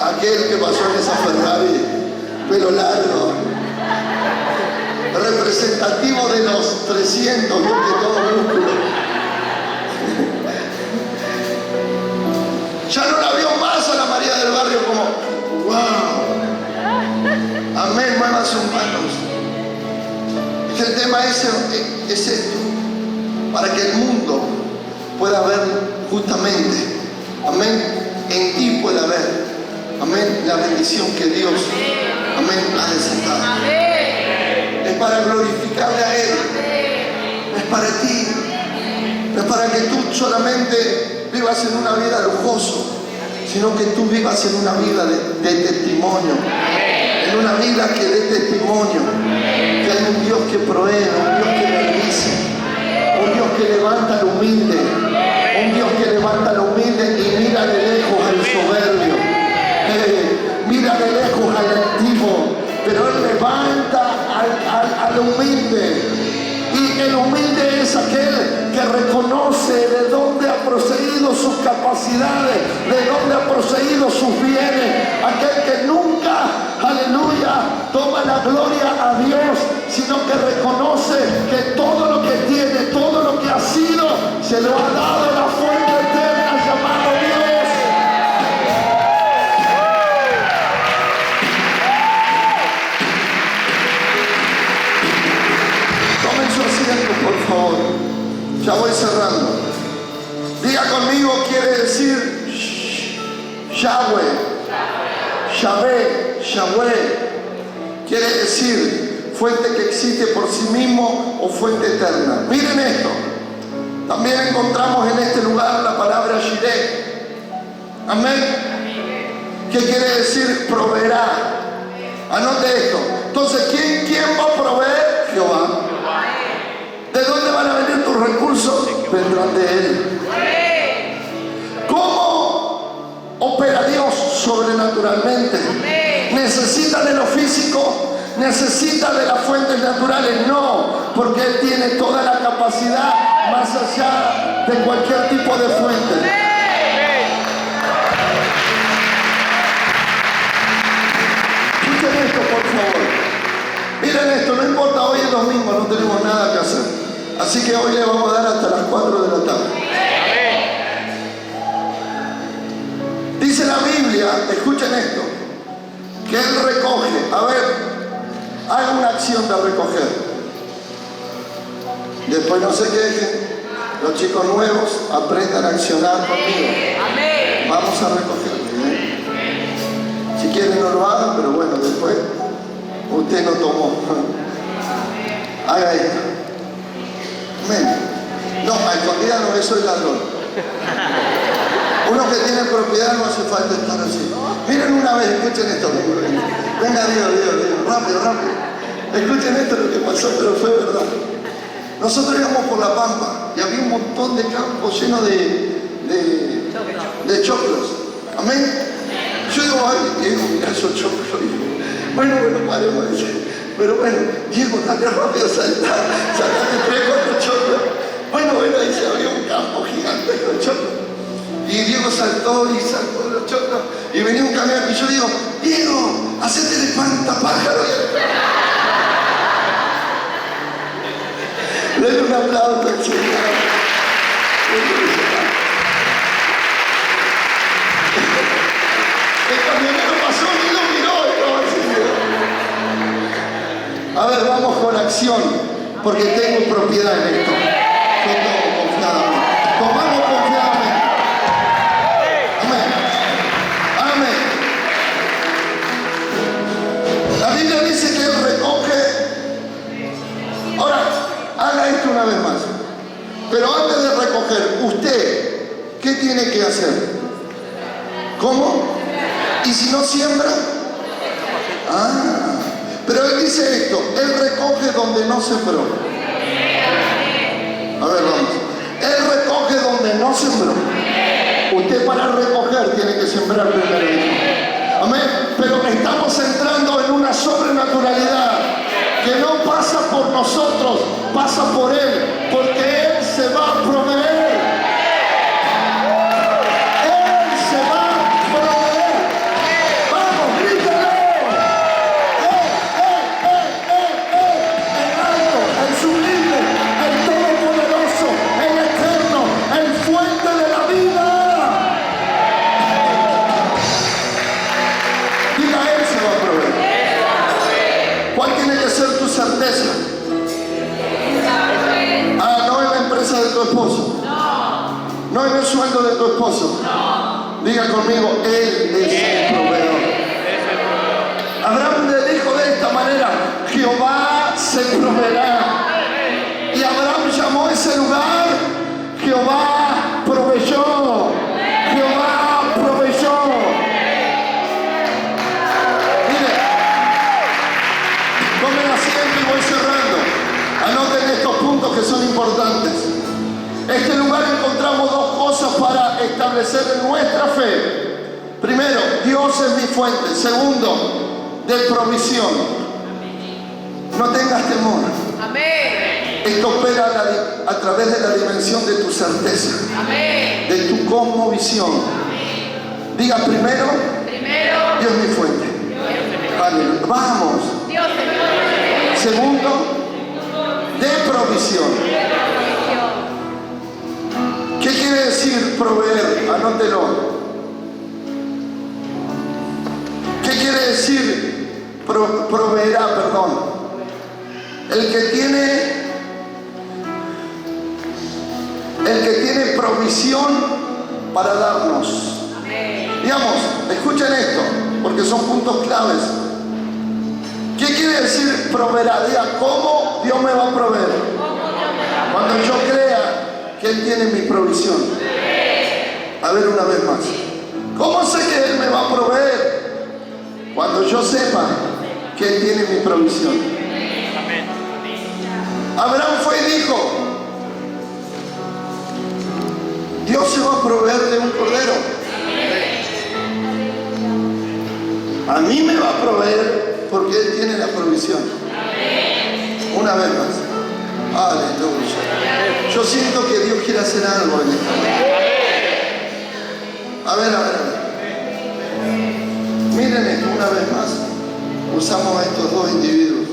aquel que pasó en esa Ferrari, pelo largo, representativo de los 300, ¿no? Que todo músculo. Ya no la vio más a la María del barrio como ¡wow! Amén, muevan sus manos. Es que el tema es esto, para que el mundo pueda ver justamente, amén, en ti pueda ver, amén, la bendición que Dios, amén, ha desatado. Es para glorificarle a Él, no es para ti, no es para que tú solamente vivas en una vida lujosa, sino que tú vivas en una vida de testimonio, en una vida que dé testimonio, que hay un Dios que provee, un Dios que bendice, un Dios que levanta al humilde, un Dios que levanta al humilde y mira de lejos al soberbio, mira de lejos al altivo, pero Él levanta al humilde. Y el humilde es aquel que reconoce de dónde ha procedido sus capacidades, de dónde ha procedido sus bienes, aquel que nunca, aleluya, toma la gloria a Dios, sino que reconoce que todo lo que tiene, todo lo que ha sido, se lo ha dado la fuente eterna llamada Dios. Por favor, ya voy cerrando. Diga conmigo, quiere decir Yahweh, Yahvé, Yahweh, quiere decir fuente que existe por sí mismo o fuente eterna. Miren esto, también encontramos en este lugar la palabra Jireh, amén, que quiere decir proveerá. Anote esto. Entonces, ¿quién va a proveer? Jehová. ¿De dónde van a venir tus recursos? Vendrán de Él. ¿Cómo opera Dios sobrenaturalmente? ¿Necesita de lo físico? ¿Necesita de las fuentes naturales? No, porque Él tiene toda la capacidad más allá de cualquier tipo de fuente. Escuchen esto, por favor. Miren esto, no importa, hoy es domingo, no tenemos nada que hacer. Así que hoy le vamos a dar hasta las 4 de la tarde. Dice la Biblia, escuchen esto, que Él recoge. A ver, haga una acción de recoger. Después no se quejen. Los chicos nuevos aprendan a accionar conmigo. Vamos a recoger. Si quieren no lo hagan, pero bueno, después usted no tomó. Haga esto. Amén. No, a escondida no, eso es ladrón. Uno que tiene propiedad no hace falta estar así. Miren una vez, escuchen esto. Venga, Dios, rápido. Escuchen esto lo que pasó, pero fue verdad. Nosotros íbamos por la Pampa y había un montón de campos llenos de choclos. Amén. Yo digo, ay, Diego, mira esos choclos. Bueno, paremos. Pero bueno, Diego, dale rápido, sacate 3 o 4 choclos. Bueno, ahí se había un campo gigante con choclos. Y Diego saltó los choclos. Y venía un camión y yo digo, Diego, hacete de espantapájaro. Denle un aplauso al Señor. El camionero pasó y lo miró y estaba así. A ver, vamos con acción, porque tengo propiedad en esto. Yo tomo confiadamente. Tomamos confiadamente. Amén. La Biblia dice que Él recoge. Ahora, haga esto una vez más. Pero antes de recoger, usted tiene que hacer? ¿Cómo? ¿Y si no siembra? Pero él dice esto, él recoge donde no sembró. A ver, vamos. Él recoge donde no sembró. Usted para recoger tiene que sembrar primero. Amén. Pero estamos entrando en una sobrenaturalidad que no pasa por nosotros, pasa por Él, porque Él se va a proveer. Él se va a proveer. Vamos, grítalo. El alto, el sublime, el todopoderoso, el eterno, el fuente de la vida. Diga, Él se va a proveer. ¿Cuál tiene que ser tu certeza? No en la empresa de tu esposo. No en el sueldo de tu esposo. Diga conmigo, Él es el proveedor. Abraham le dijo de esta manera, Jehová se proveerá. Y Abraham llamó a ese lugar, Jehová proveyó. Jehová proveyó. Mire, tomen asiento y voy cerrando. Anoten estos puntos que son importantes. En este lugar encontramos dos cosas para establecer nuestra fe. Primero, Dios es mi fuente. Segundo, de provisión. No tengas temor. Amén. Esto opera a través de la dimensión de tu certeza. Amén. De tu cosmovisión. Diga primero, Dios es mi fuente. Aleluya. Vamos. Dios es mi fuente. Segundo, de provisión. ¿Qué quiere decir proveer? Anótelo. ¿Qué quiere decir proveerá? Perdón. El que tiene provisión para darnos. Digamos, escuchen esto, porque son puntos claves. ¿Qué quiere decir proveerá? Diga, ¿cómo Dios me va a proveer? Cuando yo crea que Él tiene mi provisión. A ver una vez más. ¿Cómo sé que Él me va a proveer? Cuando yo sepa que Él tiene mi provisión. Abraham fue y dijo, Dios se va a proveer de un cordero. A mí me va a proveer porque Él tiene la provisión. Una vez más. Aleluya. Yo siento que Dios quiere hacer algo en esta vida. A ver. Miren esto una vez más. Usamos a estos dos individuos.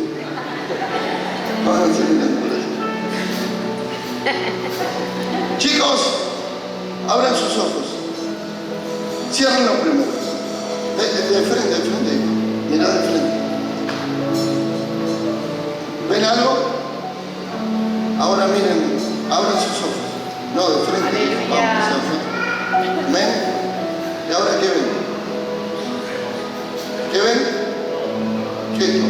Chicos, abran sus ojos. Ciérrenlo primero. De frente. Mirá de frente. ¿Ven algo? Ahora miren, abran sus ojos. No, de frente. Vamos, de frente. ¿Ven? ¿Y ahora qué ven? ¿Qué ven? ¿Qué es esto?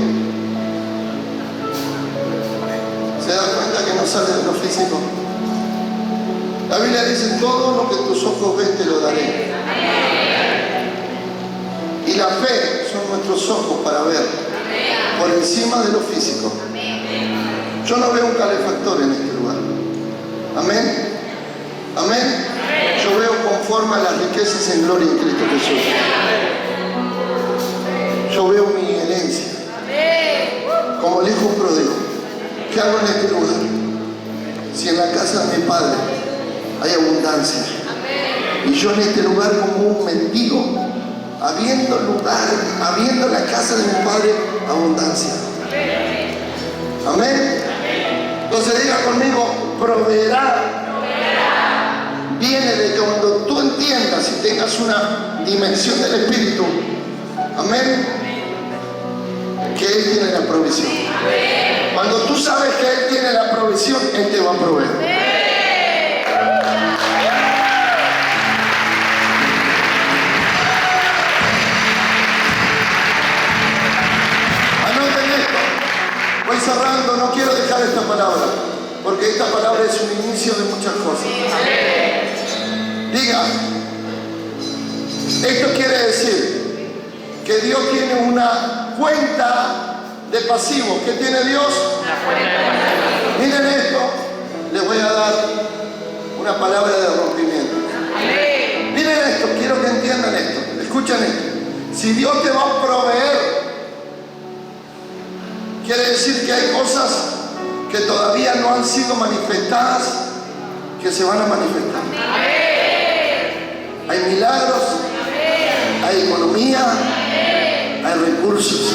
¿Se dan cuenta que no sale de lo físico? La Biblia dice, todo lo que tus ojos ven te lo daré. Y la fe son nuestros ojos para ver por encima de lo físico. Yo no veo un calefactor en este lugar. Amén. Amén. Yo veo conforme a las riquezas en gloria en Cristo Jesús. Yo veo mi herencia como el hijo pródigo. ¿Qué hago en este lugar? Si en la casa de mi padre hay abundancia y yo en este lugar como un mendigo, habiendo la casa de mi padre abundancia. Amén. Entonces diga conmigo, proveerá. Viene de que cuando tú entiendas y tengas una dimensión del Espíritu, amén, que Él tiene la provisión. Cuando tú sabes que Él tiene la provisión, Él te va a proveer. Voy cerrando, no quiero dejar esta palabra, porque esta palabra es un inicio de muchas cosas. Diga, esto quiere decir que Dios tiene una cuenta de pasivos. ¿Qué tiene Dios? Miren esto, les voy a dar una palabra de rompimiento. Miren esto, quiero que entiendan esto, escuchen esto. Si Dios te va a proveer, quiere decir que hay cosas que todavía no han sido manifestadas, que se van a manifestar. Hay milagros, hay economía, hay recursos.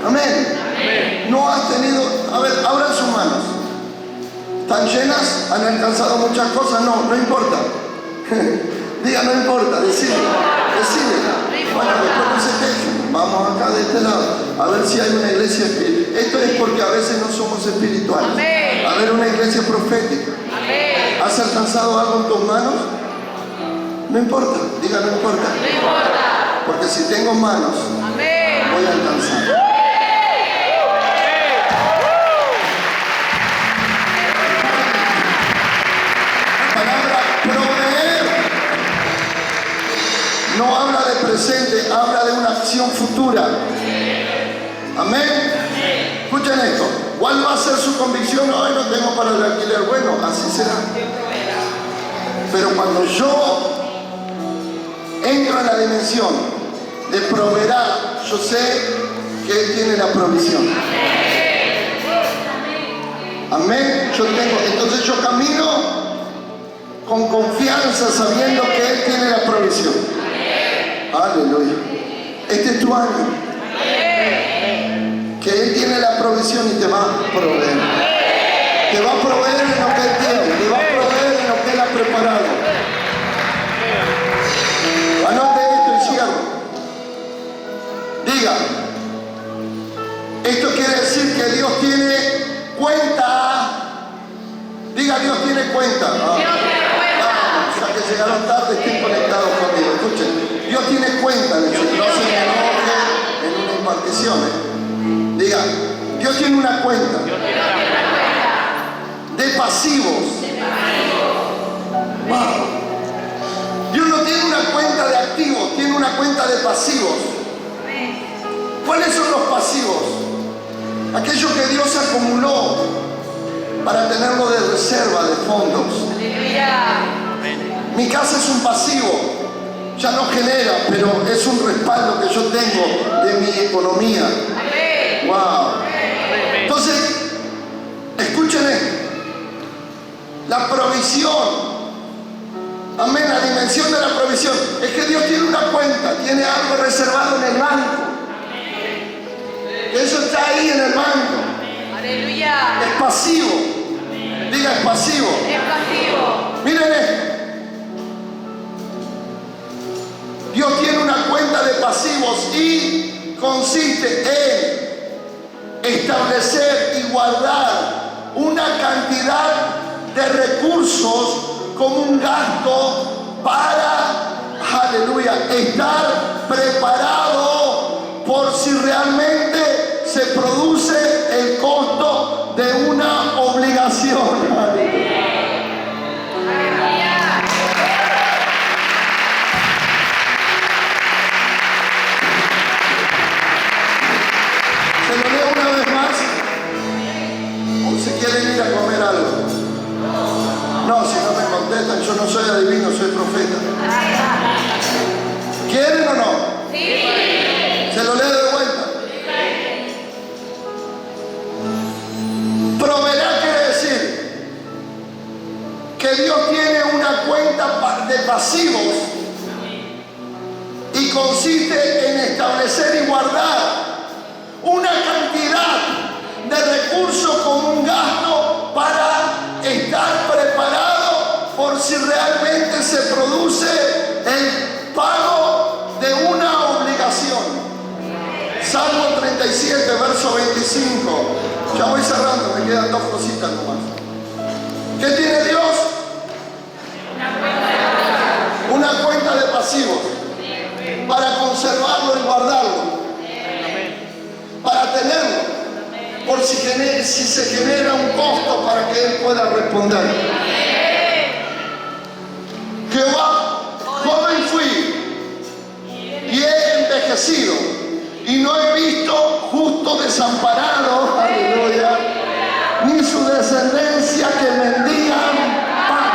Amén. No has tenido, a ver, abran sus manos. ¿Están llenas? ¿Han alcanzado muchas cosas? No, no importa. Diga, no importa, decide. Bueno, después no se quejen. Vamos acá de este lado, a ver si hay una iglesia espiritual. Esto es porque a veces no somos espirituales. Amén. A ver, una iglesia profética. Amén. ¿Has alcanzado algo en tus manos? No importa, diga, no importa. No importa. Porque si tengo manos, Amén. voy a alcanzar. No habla de presente, habla de una acción futura. Amén. Escuchen esto. ¿Cuál va a ser su convicción? Hoy no tengo para el alquiler. Bueno, así será. Pero cuando yo entro en la dimensión de proveerá, yo sé que Él tiene la provisión. Amén. Entonces yo camino con confianza sabiendo que Él tiene la provisión. Aleluya. Este es tu año. Que Él tiene la provisión y te va a proveer. Te va a proveer en lo que Él tiene. Te va a proveer en lo que Él ha preparado. Anote esto y cierro. Diga. Esto quiere decir que Dios tiene cuenta. Diga, Dios tiene cuenta. O sea que llegaron tarde, estén conectados conmigo. Escuchen. Dios tiene cuenta de eso, no se enoje en una impartición. Diga, Dios tiene una cuenta de pasivos. Wow. Dios no tiene una cuenta de activos, tiene una cuenta de pasivos. ¿Cuáles son los pasivos? Aquello que Dios acumuló para tenerlo de reserva, de fondos. Mi casa es un pasivo. Ya no genera, pero es un respaldo que yo tengo de mi economía. Wow. Entonces, escuchen esto. La provisión. Amén. La dimensión de la provisión es que Dios tiene una cuenta, tiene algo reservado en el banco. Eso está ahí en el banco. Aleluya. Es pasivo. Diga, es pasivo. Es pasivo. Miren esto. Dios tiene una cuenta de pasivos y consiste en establecer y guardar una cantidad de recursos como un gasto para, aleluya, estar preparado por si realmente se produce el costo de una obligación. Se lo leo una vez más. O si quieren ir a comer algo. No, si no me contestan, yo no soy adivino, soy profeta. ¿Quieren o no? Sí. Se lo leo de vuelta. Proveerá quiere decir que Dios tiene una cuenta de pasivos y consiste en establecer y guardar una cantidad de recursos como un gasto para estar preparado por si realmente se produce el pago de una obligación. Salmo 37, verso 25. Ya voy cerrando, me quedan dos cositas nomás. ¿Qué tiene Dios? Una cuenta de pasivos para conservarlo y guardarlo. Para tenerlo, por si se genera un costo para que Él pueda responder. desamparados, aleluya, ni su descendencia que mendigan pan.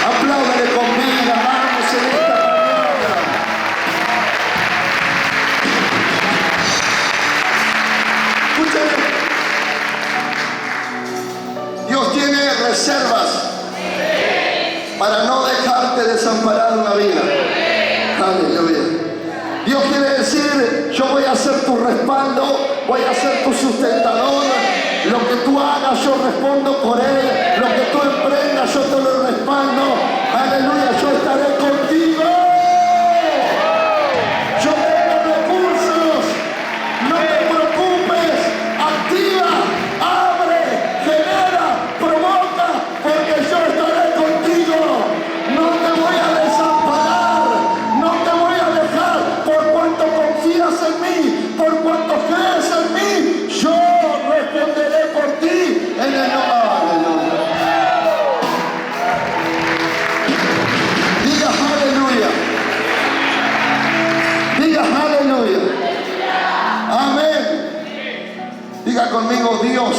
Apláudale conmigo, vamos en esta mañana. Escúchame. Dios tiene reservas para no dejarte desamparado en la vida. Aleluya. Dios quiere decir, yo voy a ser tu respaldo, voy a ser tu sustentador. Lo que tú hagas, yo respondo por él. Lo que tú emprendas, yo te lo respaldo. Aleluya, yo estaré contigo. Yo tengo recursos. No te preocupes. Activa, abre, genera, provoca, porque yo estaré contigo. No te voy a desamparar. No te voy a dejar por cuanto confías en mí, por cuanto crees en mí. Yo responderé por ti en el nombre. Aleluya. Diga aleluya. Diga aleluya. Amén. Diga conmigo, Dios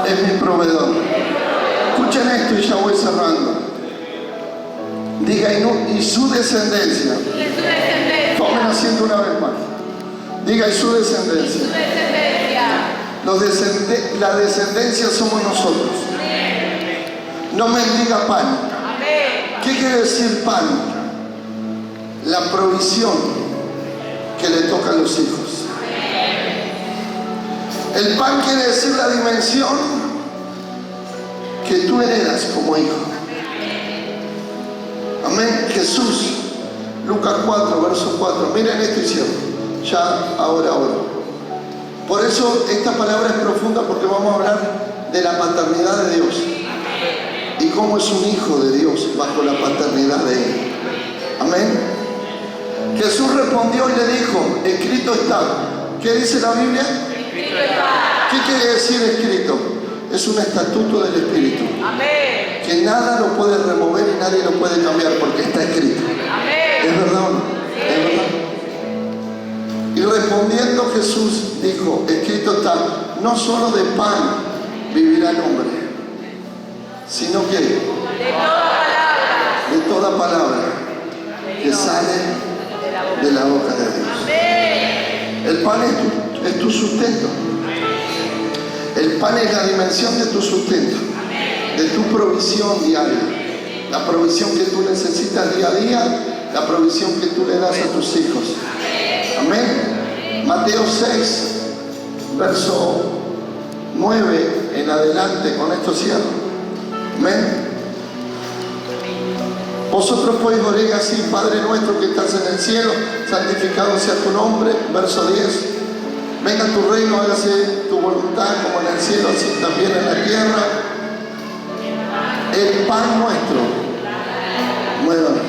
es mi proveedor. Escuchen esto y ya voy cerrando. Diga, y su descendencia. Tomen asiento una vez más. Diga, y su descendencia. La descendencia somos nosotros. No mendiga pan. ¿Qué quiere decir pan? La provisión que le toca a los hijos. El pan quiere decir la dimensión que tú heredas como hijo. Amén. Jesús, Lucas 4, verso 4. Miren esto y cierro. Ya, ahora. Por eso esta palabra es profunda, porque vamos a hablar de la paternidad de Dios y cómo es un hijo de Dios bajo la paternidad de Él. Amén. Jesús respondió y le dijo, escrito está. ¿Qué dice la Biblia? ¿Qué quiere decir escrito? Es un estatuto del Espíritu. Amén. Que nada lo puede remover y nadie lo puede cambiar porque está escrito. Amén. ¿Es verdad o no? ¿Es verdad? Y respondiendo Jesús dijo, escrito está, no solo de pan vivirá el hombre, sino que De toda palabra que sale de la boca de Dios. El pan es tu sustento. El pan es la dimensión de tu sustento, de tu provisión diaria, la provisión que tú necesitas día a día, la provisión que tú le das a tus hijos. Amén. Mateo 6, verso 9 en adelante, con esto cierro. Amén. Vosotros pues oréis así, Padre nuestro que estás en el cielo, santificado sea tu nombre. Verso 10. Venga tu reino, hágase tu voluntad como en el cielo, así también en la tierra. El pan nuestro. Muévame.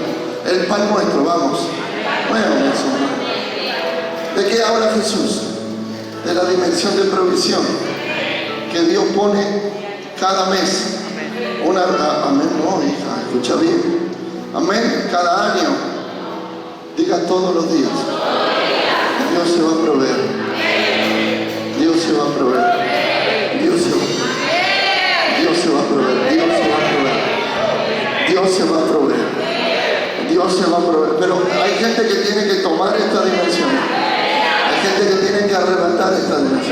El pan nuestro, vamos. Muévame eso. ¿De qué habla Jesús? De la dimensión de provisión que Dios pone cada mes. Amén, no, hija, escucha bien. Amén, cada año. Diga todos los días. Dios se va a proveer. Dios se va a proveer. Dios se va a proveer. Dios se va a proveer. Dios se va a proveer. Pero hay gente que tiene que tomar esta dimensión. Hay gente que tiene que arrebatar esta dimensión.